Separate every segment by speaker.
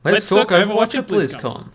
Speaker 1: Let's talk Overwatch at BlizzCon.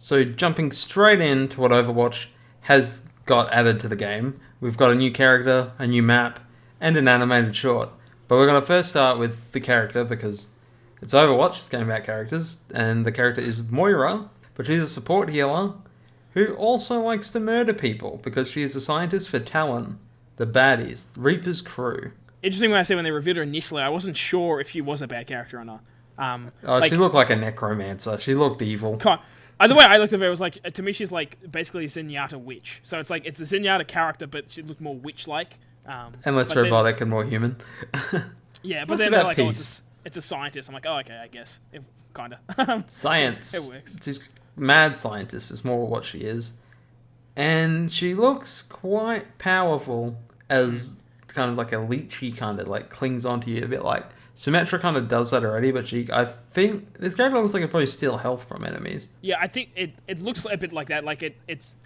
Speaker 1: So jumping straight into what Overwatch has got added to the game, we've got a new character, a new map, and an animated short. But we're going to first start with the character because it's Overwatch, it's a game about characters, and the character is Moira, but she's a support healer who also likes to murder people because she is a scientist for Talon, the baddies, Reaper's crew.
Speaker 2: Interesting when I say when they reviewed her initially, I wasn't sure if she was a bad character or not.
Speaker 1: She looked like a necromancer. She looked evil.
Speaker 2: The way I looked at her, it was like, to me, she's like basically a Zenyatta witch. So it's like, it's the Zenyatta character, but she looked more witch-like.
Speaker 1: And less robotic and more human.
Speaker 2: Yeah, but then they're like, it's a scientist. I'm like, oh, okay, I guess. Kind of.
Speaker 1: Science.
Speaker 2: It works.
Speaker 1: She's mad scientist is more what she is. And she looks quite powerful as kind of like a leechy kind of like clings onto you a bit like Symmetra kind of does that already, but I think this character looks like it probably steal health from enemies.
Speaker 2: Yeah, I think it looks a bit like that. Like I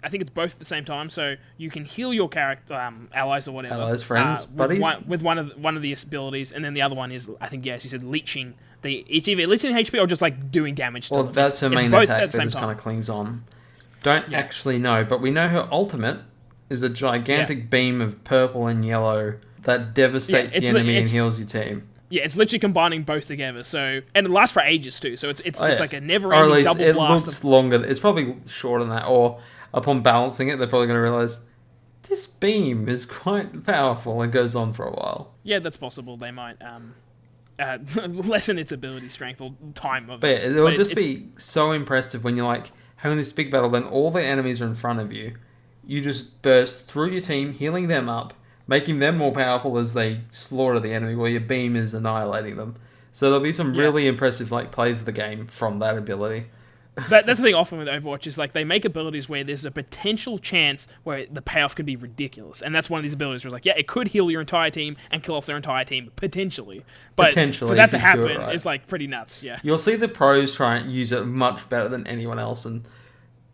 Speaker 2: think it's both at the same time. So you can heal your character, allies or whatever,
Speaker 1: allies, friends, buddies,
Speaker 2: with one of the abilities, and then the other one is, I think, yes, you said leeching. It's either leeching HP or just like doing damage to
Speaker 1: them.
Speaker 2: Well,
Speaker 1: that's her main attack that just kind of clings on. Don't actually know, but we know her ultimate is a gigantic beam of purple and yellow that devastates the enemy and heals your team.
Speaker 2: Yeah, it's literally combining both together. So, and it lasts for ages too. So it's like a never-ending double blast.
Speaker 1: It looks longer. It's probably shorter than that. Or upon balancing it, they're probably going to realize this beam is quite powerful and goes on for a while.
Speaker 2: Yeah, that's possible. They might lessen its ability strength or time of.
Speaker 1: But it will just be so impressive when you're like having this big battle. Then all the enemies are in front of you. You just burst through your team, healing them up, making them more powerful as they slaughter the enemy while your beam is annihilating them. So there'll be some really impressive plays of the game from that ability.
Speaker 2: That's the thing often with Overwatch is like they make abilities where there's a potential chance where the payoff could be ridiculous. And that's one of these abilities where it's like, yeah, it could heal your entire team and kill off their entire team, potentially. But for that to happen is like pretty nuts, yeah.
Speaker 1: You'll see the pros try and use it much better than anyone else, and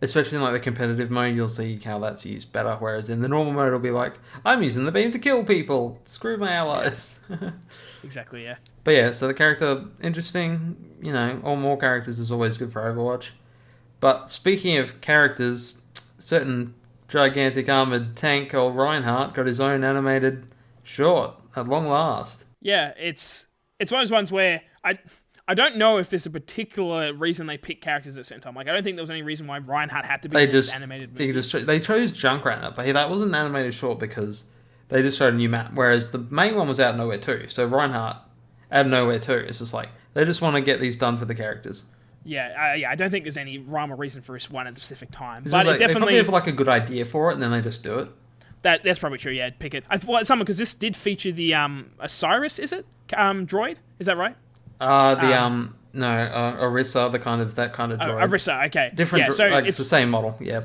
Speaker 1: especially in the competitive mode, you'll see how that's used better. Whereas in the normal mode, it'll be like, I'm using the beam to kill people. Screw my allies.
Speaker 2: Yeah. Exactly, yeah.
Speaker 1: But yeah, so the character, interesting. All more characters is always good for Overwatch. But speaking of characters, certain gigantic armored tank called Reinhardt got his own animated short at long last.
Speaker 2: Yeah, it's one of those ones where I don't know if there's a particular reason they pick characters at the same time. Like, I don't think there was any reason why Reinhardt had to be animated.
Speaker 1: They chose Junkrat, but that wasn't an animated short because they just showed a new map. Whereas the main one was out of nowhere too. So Reinhardt out of nowhere too. It's just like they just want to get these done for the characters.
Speaker 2: Yeah, I don't think there's any rhyme or reason for this one at a specific time.
Speaker 1: But it definitely they probably have a good idea for it, and then they just do it.
Speaker 2: That's probably true. Yeah, pick it. It's something because this did feature the Osiris. Is it droid? Is that right?
Speaker 1: Orisa, that kind of droid.
Speaker 2: Orisa, okay.
Speaker 1: Different, it's the same model, yeah.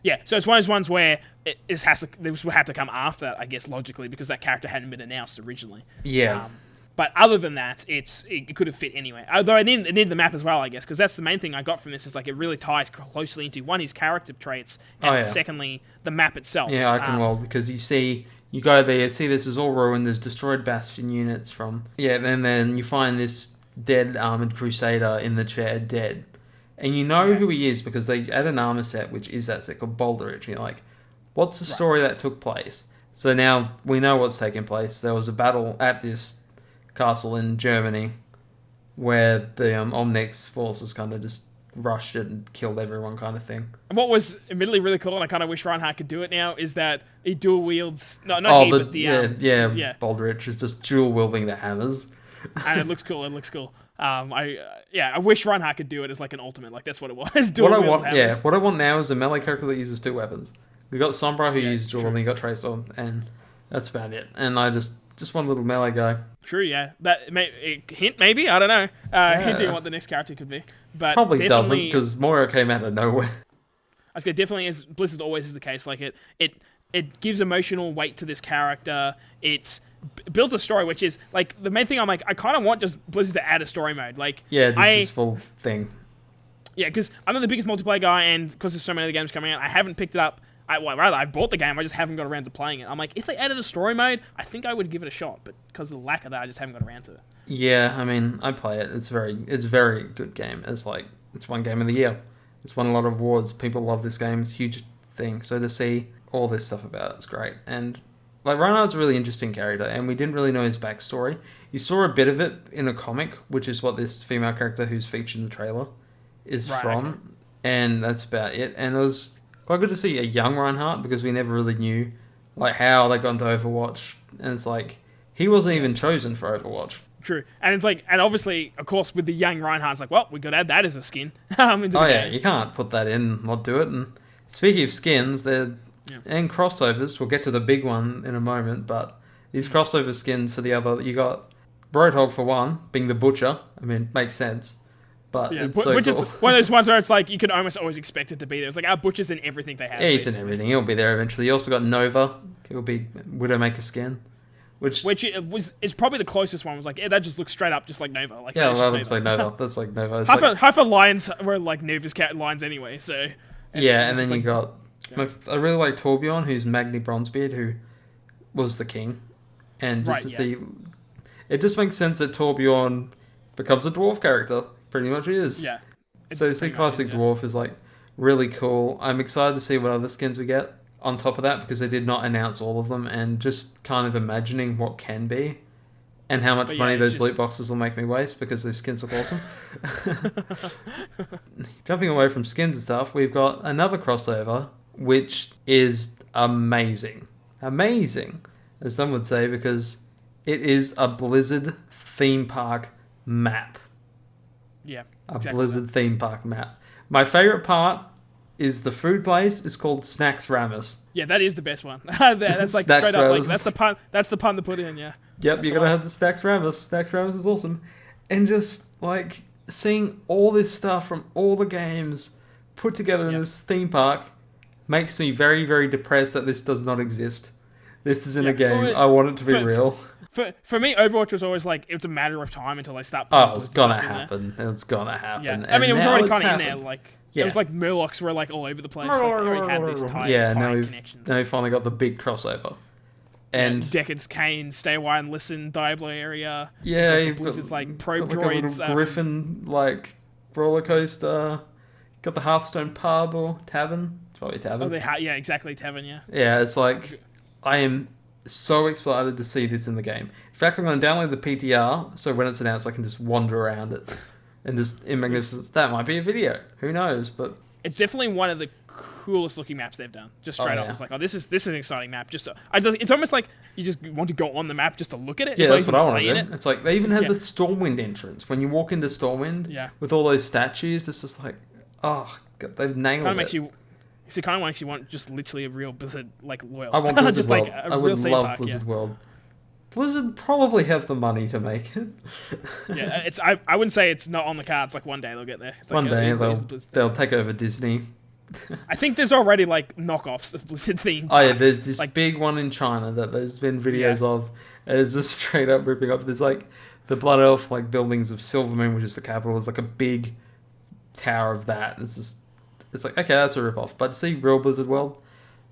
Speaker 2: Yeah, so it's one of those ones where this would have to come after, I guess, logically, because that character hadn't been announced originally.
Speaker 1: Yeah.
Speaker 2: But other than that, it could have fit anyway. Although it needed the map as well, I guess, because that's the main thing I got from this, is like it really ties closely into, one, his character traits, and secondly, the map itself.
Speaker 1: Yeah, I can because you go there, see this is all ruined, there's destroyed Bastion units from... Yeah, and then you find this dead armored Crusader in the chair, dead. And you know who he is because they add an armor set, which is that set called Boulderage. You're like, what's the story that took place? So now we know what's taking place. There was a battle at this castle in Germany where the Omnics forces kind of just rushed it and killed everyone kind of thing. And
Speaker 2: what was admittedly really cool, and I kind of wish Reinhardt could do it now, is that he dual wields...
Speaker 1: Boulderich is just dual wielding the hammers.
Speaker 2: And it looks cool. I wish Reinhardt could do it as like an ultimate. Like that's what it was. What
Speaker 1: I want now is a melee character that uses 2 weapons. We got Sombra who uses dual, and you got Tracer, and that's about it. And I just one little melee guy.
Speaker 2: True, yeah. Hint maybe, I don't know. Hinting what the next character could be, but
Speaker 1: probably doesn't, because Moira came out of nowhere.
Speaker 2: I was gonna definitely, as Blizzard always is the case, like it gives emotional weight to this character. It builds a story, which is like the main thing. I'm like, I kind of want just Blizzard to add a story mode. Like,
Speaker 1: this full thing.
Speaker 2: Yeah, because I'm not the biggest multiplayer guy, and because there's so many other games coming out, I haven't picked it up. I bought the game, I just haven't got around to playing it. I'm like, if they added a story mode, I think I would give it a shot, but because of the lack of that, I just haven't got around to it.
Speaker 1: Yeah, I mean, I play it. It's a very good game. It's one game of the year. It's won a lot of awards. People love this game. It's a huge thing. So to see all this stuff about it, it's great. And like Reinhardt's a really interesting character, and we didn't really know his backstory. You saw a bit of it in a comic, which is what this female character who's featured in the trailer is from, okay. And that's about it. And it was quite good to see a young Reinhardt, because we never really knew like how they got into Overwatch, and it's like he wasn't even chosen for Overwatch.
Speaker 2: True, and it's like, and obviously, of course, with the young Reinhardt, it's like, well, we got to add that as a skin.
Speaker 1: You can't put that in and not do it. And speaking of skins, and crossovers, we'll get to the big one in a moment, but these crossover skins for the other, you got Roadhog for one, being the Butcher. I mean, makes sense. But it's so
Speaker 2: which
Speaker 1: cool.
Speaker 2: is one of those ones where it's like you can almost always expect it to be there. It's like our Butcher's in everything they have.
Speaker 1: Yeah, he's in everything. He'll be there eventually. You also got Nova. He'll be Widowmaker skin. Which
Speaker 2: is probably the closest one. Was like, that just looks straight up just like Nova. Like,
Speaker 1: yeah, that looks like Nova. That's like Nova.
Speaker 2: Half of lions were like Nova's cat lines anyway. So
Speaker 1: and then you got. I really like Torbjorn, who's Magni Bronzebeard, who was the king, and just to see, it just makes sense that Torbjorn becomes a dwarf character. Pretty much is.
Speaker 2: Yeah.
Speaker 1: So the classic dwarf is like really cool. I'm excited to see what other skins we get on top of that, because they did not announce all of them, and just kind of imagining what can be and how much money those loot boxes will make me waste, because those skins look awesome. Jumping away from skins and stuff, we've got another crossover, which is amazing. Amazing, as some would say, because it is a Blizzard theme park map.
Speaker 2: Yeah.
Speaker 1: Blizzard theme park map. My favorite part is the food place is called Snacks Ramus.
Speaker 2: Yeah, that is the best one. That's like straight up, like that's the pun. That's the pun to put in. Yeah.
Speaker 1: Yep, you're gonna have the Snacks Ramus. Snacks Ramus is awesome, and just like seeing all this stuff from all the games put together in this theme park makes me very, very depressed that this does not exist. This isn't a game. I want it to be real.
Speaker 2: For me, Overwatch was always like, it was a matter of time until they start
Speaker 1: putting it's gonna happen. It's gonna happen.
Speaker 2: Yeah. I mean, it was already kind of in there. Like, it was like Murlocs were like all over the place. Like, they already had these tight connections.
Speaker 1: Now we finally got the big crossover. And
Speaker 2: Decades, Kane, Stay Away and Listen, Diablo area.
Speaker 1: Yeah,
Speaker 2: you've got like probe droids.
Speaker 1: Like a Griffin, like, roller coaster. Got the Hearthstone pub or tavern. It's probably tavern.
Speaker 2: Yeah, exactly, tavern, yeah.
Speaker 1: Yeah, it's like, I am so excited to see this in the game. In fact, I'm going to download the PTR, so when it's announced, I can just wander around it. And just, in magnificence, that might be a video. Who knows, but...
Speaker 2: It's definitely one of the coolest looking maps they've done. Just straight up. It's like, this is an exciting map. It's almost like you just want to go on the map just to look at it.
Speaker 1: Yeah, that's what I want to do. It's like, they even had the Stormwind entrance. When you walk into Stormwind, with all those statues, it's just like, oh, God, they've nailed it.
Speaker 2: It kind of makes you want just literally a real Blizzard like world.
Speaker 1: I want Blizzard
Speaker 2: just
Speaker 1: World.
Speaker 2: Like
Speaker 1: I would love Blizzard World. Blizzard probably have the money to make it.
Speaker 2: Yeah, I wouldn't say it's not on the cards. Like one day they'll get there. It's like,
Speaker 1: one day they'll take over Disney.
Speaker 2: I think there's already like knockoffs of Blizzard themed.
Speaker 1: Oh yeah, there's this like big one in China that there's been videos of. And it's just straight up ripping up. There's like the Blood Elf like buildings of Silvermoon, which is the capital. There's like a big tower of that. It's like, okay, that's a rip-off. But to see real Blizzard World,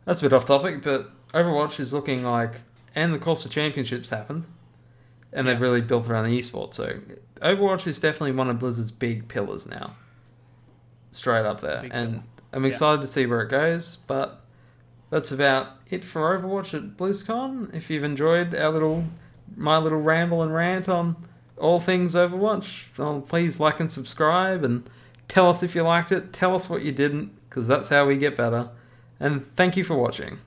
Speaker 1: that's a bit off topic, but Overwatch is looking like... And the course of championships happened. And they've really built around the esports. So Overwatch is definitely one of Blizzard's big pillars now. Straight up there. And I'm excited to see where it goes. But that's about it for Overwatch at BlizzCon. If you've enjoyed my little ramble and rant on all things Overwatch, please like and subscribe and... Tell us if you liked it. Tell us what you didn't, because that's how we get better. And thank you for watching.